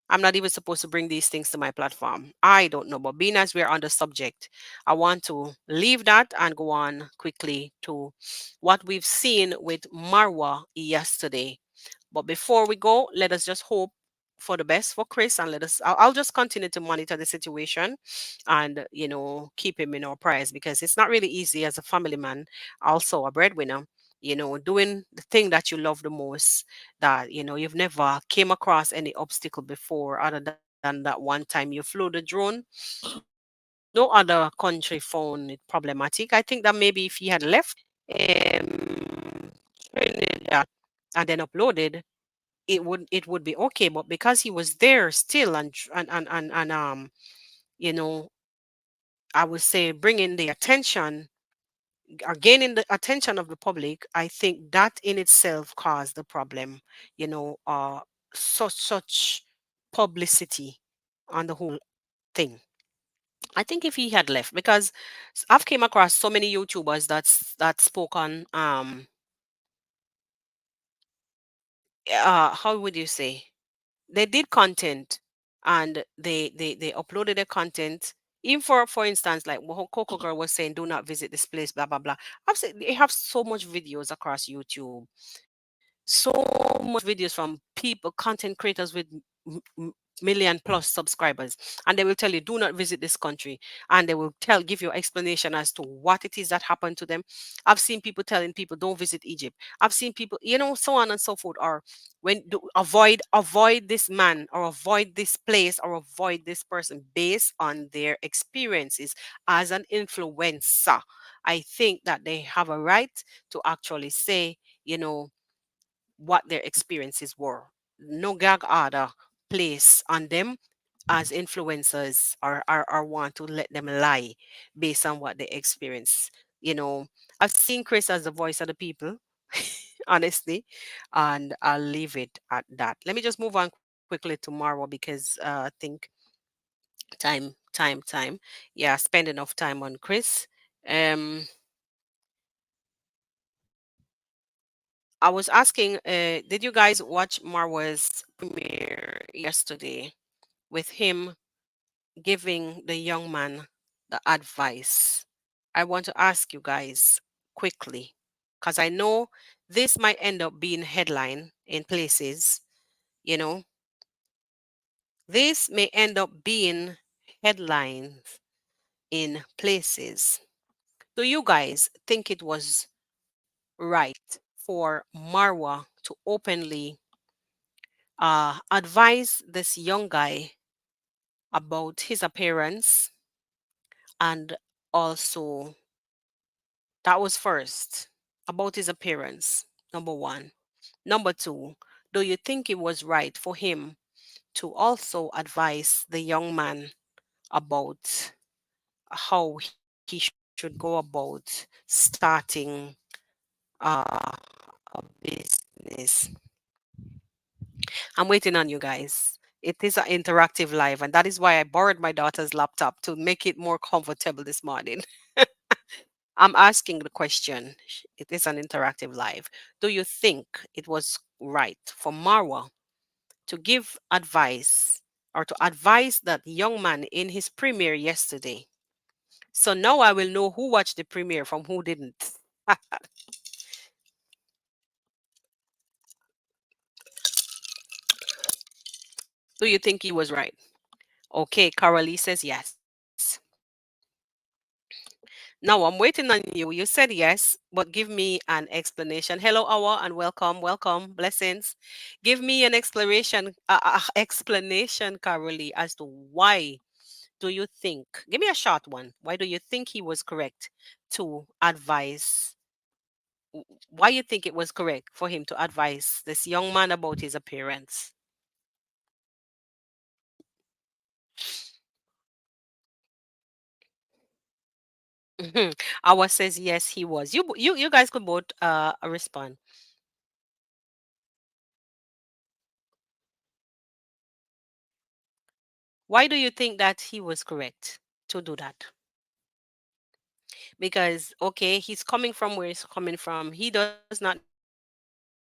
Speaker 1: I'm not even supposed to bring these things to my platform. I don't know. But being as we're on the subject, I want to leave that and go on quickly to what we've seen with Marwa yesterday. But before we go, let us just hope for the best for Chris, and I'll just continue to monitor the situation and keep him in our prayers, because it's not really easy as a family man, also a breadwinner, doing the thing that you love the most, that you've never came across any obstacle before other than that one time you flew the drone. No other country found it problematic. I think that maybe if he had left Trinidad and then uploaded, it would be okay. But because he was there still and you know I would say bringing the attention or gaining the attention of the public, I think that in itself caused the problem. Such publicity on the whole thing. I think if he had left, because I've came across so many YouTubers that spoke on how would you say, they did content, and they uploaded the content. Even for instance, like what Coco Girl was saying, do not visit this place, blah blah blah. I've said they have so much videos across YouTube, so much videos from people, content creators with million plus subscribers, and they will tell you do not visit this country, and they will give you explanation as to what it is that happened to them. I've seen people telling people don't visit Egypt. I've seen people, so on and so forth, or avoid this man, or avoid this place, or avoid this person based on their experiences as an influencer. I think that they have a right to actually say, you know what their experiences were. No gag order place on them as influencers, or want to let them lie based on what they experience. I've seen Chris as the voice of the people, honestly, and I'll leave it at that. Let me just move on quickly tomorrow, because I think time. Yeah, spend enough time on Chris. Um, I was asking, did you guys watch Marwa's premiere yesterday with him giving the young man the advice? I want to ask you guys quickly because I know this might end up being headline in places, you know, this may end up being headlines in places. Do you guys think it was right for Marwa to openly advise this young guy about his appearance, and also that was first about his appearance, number one. Number two, do you think it was right for him to also advise the young man about how he should go about starting uh, a business? I'm waiting on you guys. It is an interactive live, and that is why I borrowed my daughter's laptop to make it more comfortable this morning. I'm asking the question. It is an interactive live. Do you think it was right for Marwa to give advice or to advise that young man in his premiere yesterday? So now I will know who watched the premiere from who didn't. Do you think he was right? Okay, Carolee says yes. Now I'm waiting on you. You said yes, but give me an explanation. Hello, Awa, and welcome, welcome, blessings. Give me an explanation, Carolee, as to why do you think? Give me a short one. Why do you think he was correct to advise? Why you think it was correct for him to advise this young man about his appearance? Mhm. Awa says yes, he was. You guys could both respond. Why do you think that he was correct to do that? Because okay, he's coming from where he's coming from. He does not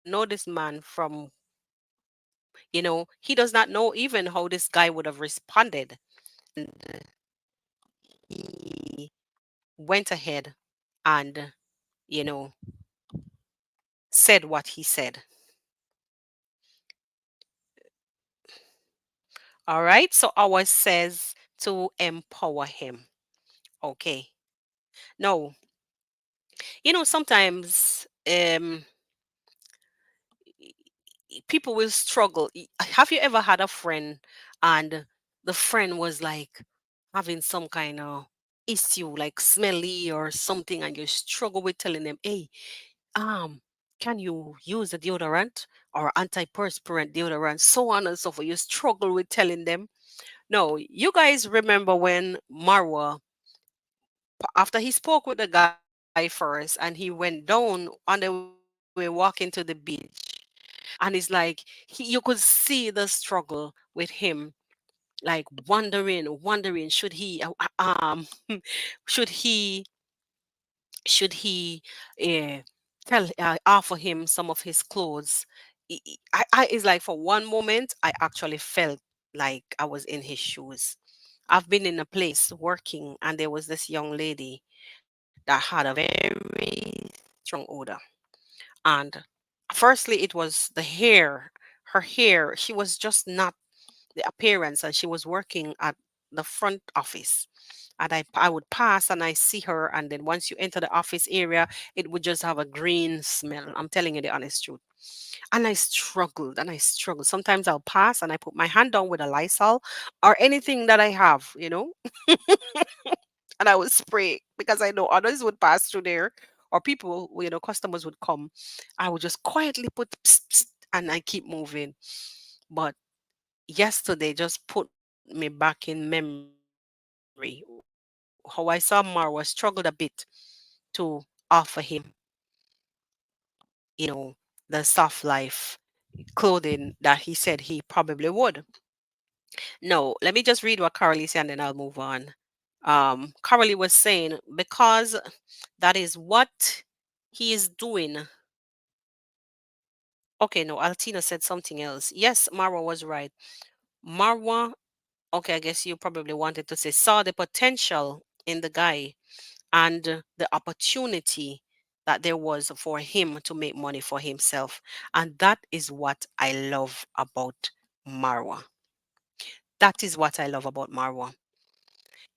Speaker 1: know this man from, he does not know even how this guy would have responded. And he went ahead and, you know, said what he said. All right. So ours says to empower him. Okay. Now, sometimes people will struggle. Have you ever had a friend and the friend was like having some kind of issue, like smelly or something, and you struggle with telling them, hey, um, can you use a deodorant or antiperspirant deodorant, so on and so forth. You struggle with telling them. No, you guys remember when Marwa, after he spoke with the guy first and he went down on the way walking to the beach, and it's like you could see the struggle with him, like wondering should he should he uh, offer him some of his clothes. It's like for one moment I actually felt like I was in his shoes. I've been in a place working and there was this young lady that had a very strong odor. And firstly, it was the hair. Her hair, she was just not the appearance, and she was working at the front office. And I would pass and I see her, and then once you enter the office area, it would just have a green smell. I'm telling you the honest truth. And I struggled and I struggled. Sometimes I'll pass and I put my hand down with a Lysol or anything that I have, and I would spray because I know others would pass through there or people, customers would come. I would just quietly put psst, psst, and I keep moving. But yesterday just put me back in memory how I saw Marwa struggled a bit to offer him, the soft life clothing that he said he probably would. No, let me just read what Carly said and then I'll move on. Carly was saying, because that is what he is doing Okay, no, Altina said something else. Yes, Marwa was right. Marwa, okay, I guess you probably wanted to say, saw the potential in the guy and the opportunity that there was for him to make money for himself. And that is what I love about Marwa. That is what I love about Marwa.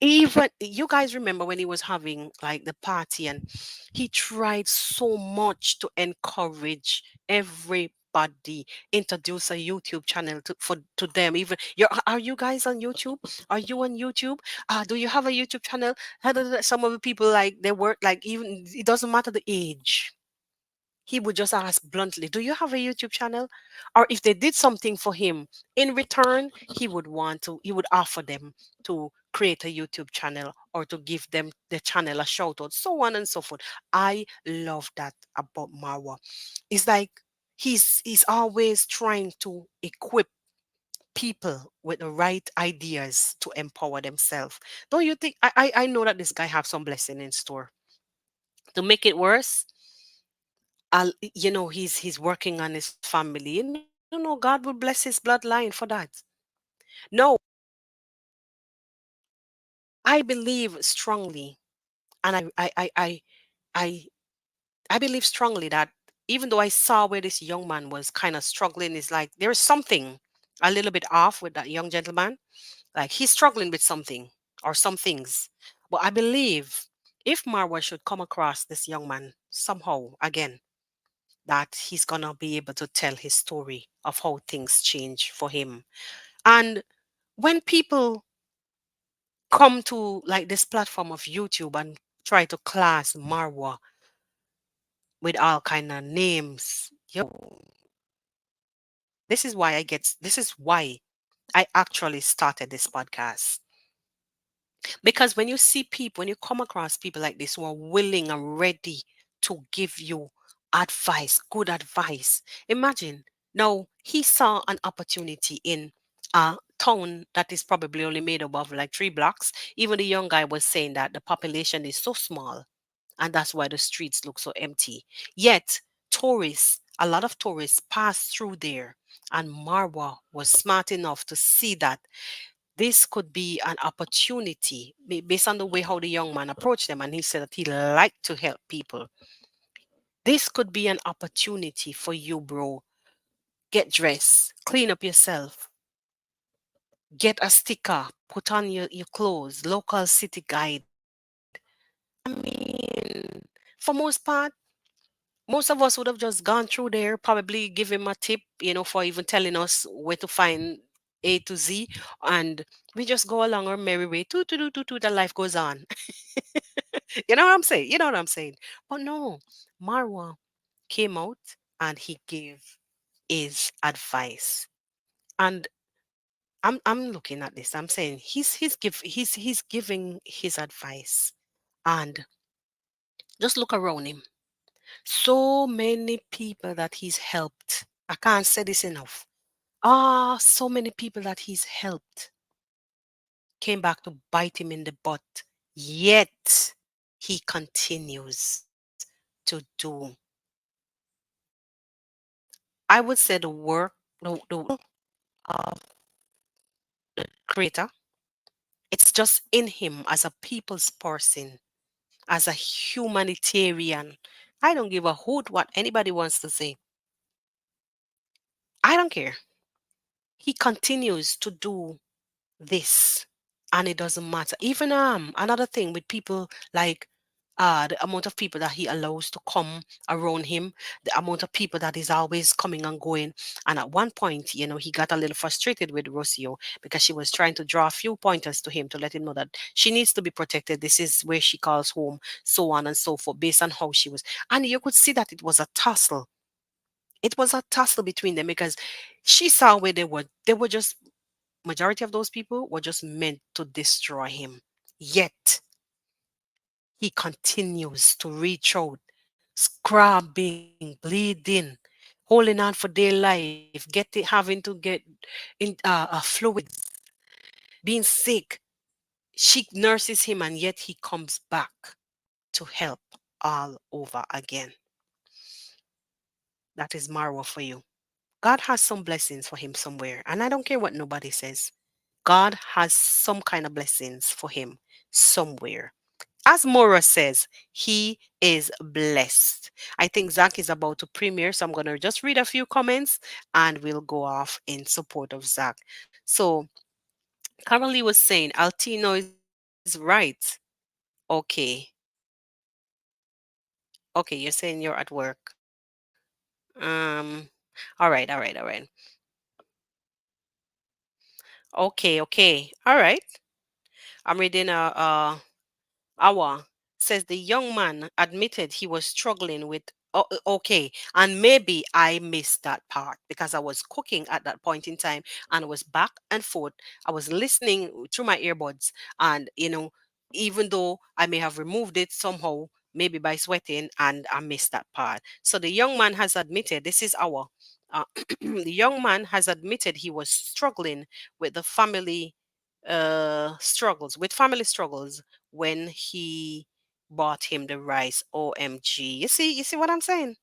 Speaker 1: Even you guys remember when he was having like the party and he tried so much to encourage everybody, introduce a YouTube channel to them. Even are you guys on YouTube? Are you on YouTube? Do you have a YouTube channel? Some of the people like they work like even it doesn't matter the age, he would just ask bluntly, "Do you have a YouTube channel?" Or if they did something for him in return, he would offer them to create a YouTube channel or to give them the channel a shout out, so on and so forth. I love that about Marwa. It's like he's always trying to equip people with the right ideas to empower themselves. Don't you think? I know that this guy have some blessing in store. To make it worse, he's working on his family. No, God will bless his bloodline for that. No, I believe strongly, and I I believe strongly that even though I saw where this young man was kind of struggling, is like there's something a little bit off with that young gentleman. Like he's struggling with something or some things. But I believe if Marwa should come across this young man somehow again, that he's gonna be able to tell his story of how things change for him. And when people come to like this platform of YouTube and try to class Marwa with all kind of names, this is why I actually started this podcast. Because when you come across people like this who are willing and ready to give you advice, good advice, imagine now he saw an opportunity in a town that is probably only made up of like 3 blocks. Even the young guy was saying that the population is so small and that's why the streets look so empty. Yet, a lot of tourists pass through there. And Marwa was smart enough to see that this could be an opportunity based on the way how the young man approached them. And he said that he liked to help people. This could be an opportunity for you, bro. Get dressed, clean up yourself, get a sticker, put on your clothes, local city guide. I mean, for most part, most of us would have just gone through there, probably give him a tip, for even telling us where to find A to Z, and we just go along our merry way. The life goes on. You know what I'm saying? You know what I'm saying? But no, Marwa came out and he gave his advice. And I'm looking at this. I'm saying he's giving his advice. And just look around him. So many people that he's helped. I can't say this enough. So many people that he's helped came back to bite him in the butt. Yet he continues to do, I would say, the work, the of creator. It's just in him as a people's person, as a humanitarian. I don't give a hoot what anybody wants to say. I don't care. He continues to do this and it doesn't matter. Even another thing with people like the amount of people that he allows to come around him, the amount of people that is always coming and going. And at one point, he got a little frustrated with Rocio because she was trying to draw a few pointers to him to let him know that she needs to be protected. This is where she calls home, so on and so forth, based on how she was. And you could see that it was a tussle. It was a tussle between them because she saw where they were just majority of those people were just meant to destroy him. Yet he continues to reach out, scrabbing, bleeding, holding on for their life, having to get in fluids, being sick. She nurses him, and yet he comes back to help all over again. That is Marwa for you. God has some blessings for him somewhere. And I don't care what nobody says. God has some kind of blessings for him somewhere. As Mora says, he is blessed. I think Zach is about to premiere, so I'm going to just read a few comments and we'll go off in support of Zach. So, Carolee was saying, Altino is right. Okay. Okay, you're saying you're at work. All right, all right, all right. Okay. All right. I'm reading Awa says the young man admitted he was struggling with. Okay, and maybe I missed that part because I was cooking at that point in time and I was back and forth. I was listening through my earbuds, and even though I may have removed it somehow, maybe by sweating, and I missed that part. So the young man has admitted this is our. The young man has admitted he was struggling with the family family struggles when he bought him the rice. OMG. You see what I'm saying?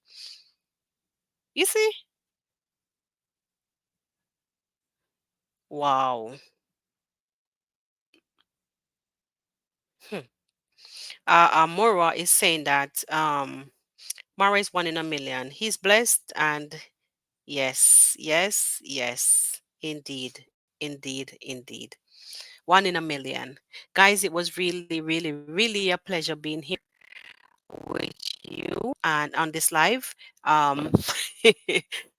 Speaker 1: You see? Wow. Hmm. Mora is saying that Mara is 1 in a million. He's blessed, and yes, indeed. 1 in a million. Guys, it was really a pleasure being here with you and on this live. Um,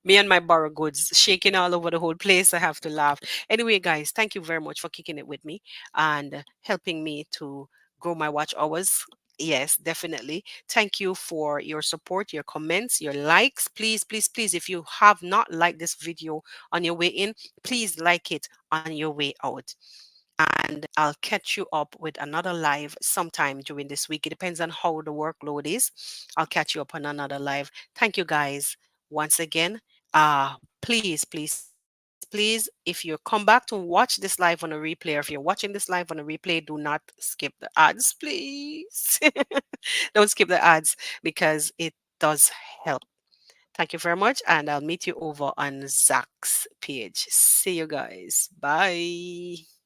Speaker 1: me and my borrow goods shaking all over the whole place. I have to laugh. Anyway, guys, thank you very much for kicking it with me and helping me to grow my watch hours. Yes, definitely. Thank you for your support, your comments, your likes. Please, if you have not liked this video on your way in, please like it on your way out. And I'll catch you up with another live sometime during this week. It depends on how the workload is. I'll catch you up on another live. Thank you guys once again. Please, if you come back to watch this live on a replay, or if you're watching this live on a replay, do not skip the ads, please. Don't skip the ads because it does help. Thank you very much, and I'll meet you over on Zach's page. See you guys. Bye.